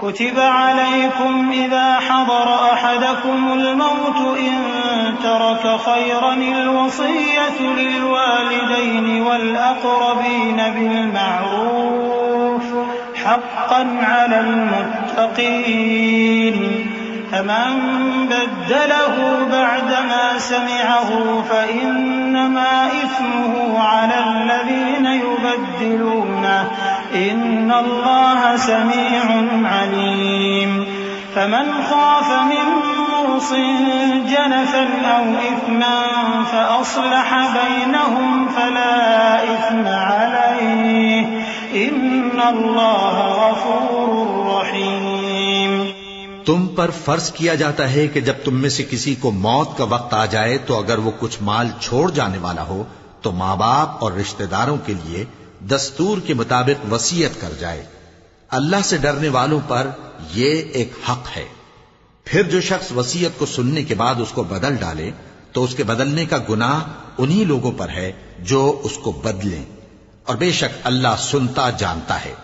कुतिब अलैकुम इज़ा हदर अहदकुमुल मौत इन तरक खैरनिल वसिय्यतु लिल वालिदैनि वल अक़रबीन बिल मअरूफ हक़्क़न अलल मुत्तक़ीन फमन बद्दलहु बअदमा समिअहु फइन्नमा इस्मुहु अलल्लज़ीन युबद्दिलूनहु इन्नल्लाह समीउन अलीम फमन खाफ मिन मूसिन जनफन औ इस्मन फअस्लह बैनहुम फला इस्म अलैहि इन्नल्लाह गफूरुर रहीम। तुम पर फर्ज किया जाता है कि जब तुम में से किसी को मौत का वक्त आ जाए तो अगर वो कुछ माल छोड़ जाने वाला हो तो माँ बाप और रिश्तेदारों के लिए दस्तूर के मुताबिक वसीयत कर जाए। अल्लाह से डरने वालों पर यह एक हक है। फिर जो शख्स वसीयत को सुनने के बाद उसको बदल डाले तो उसके बदलने का गुनाह उन्हीं लोगों पर है जो उसको बदलें, और बेशक अल्लाह सुनता जानता है।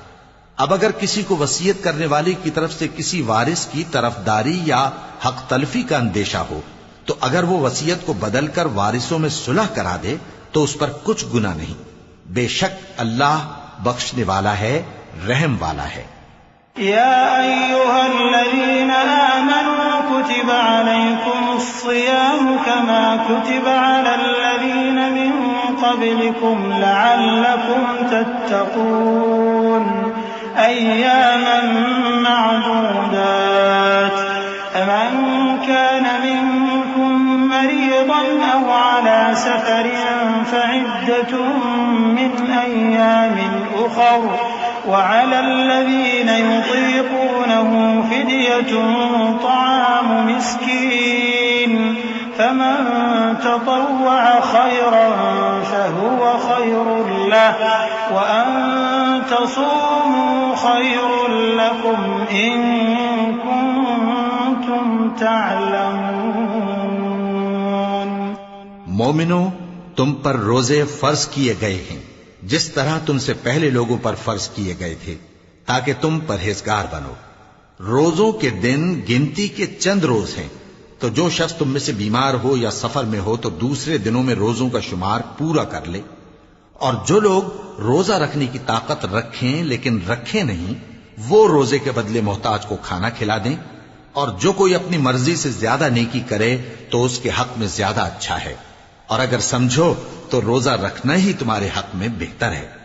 अब अगर किसी को वसीयत करने वाले की तरफ से किसी वारिस की तरफदारी या हक तलफी का अंदेशा हो तो अगर वो वसीयत को बदलकर वारिसों में सुलह करा दे तो उस पर कुछ गुनाह नहीं। बेशक अल्लाह बख्शने वाला है, रहम वाला है। या अय्युहल्लज़ीना आमनू कुतिबा अलैकुमुस्सियामु कमा कुतिबा अलल्लज़ीना मिन क़ब्लिकुम लअल्लकुम तत्तक़ून अय्यामन मअदूदात फमन कान मिनकुम मरीज़न औ अला सफरिन फइद्दतुम मिन अय्यामिन उख़र वअला الذين يطيقونه فدية طعام مسكين فمن تطوع خيرا فهو خير له وأن تصوموا خير لكم إن كنتم تعلمون। मोमिनो, तुम पर रोजे फर्ज किए गए हैं जिस तरह तुमसे पहले लोगों पर फर्ज किए गए थे, ताकि तुम परहेजगार बनो। रोजों के दिन गिनती के चंद रोज हैं, तो जो शख्स तुम में से बीमार हो या सफर में हो तो दूसरे दिनों में रोजों का शुमार पूरा कर ले। और जो लोग रोजा रखने की ताकत रखें लेकिन रखें नहीं, वो रोजे के बदले मोहताज को खाना खिला दें। और जो कोई अपनी मर्जी से ज्यादा नेकी करे तो उसके हक में ज्यादा अच्छा है। और अगर समझो तो रोजा रखना ही तुम्हारे हक में बेहतर है।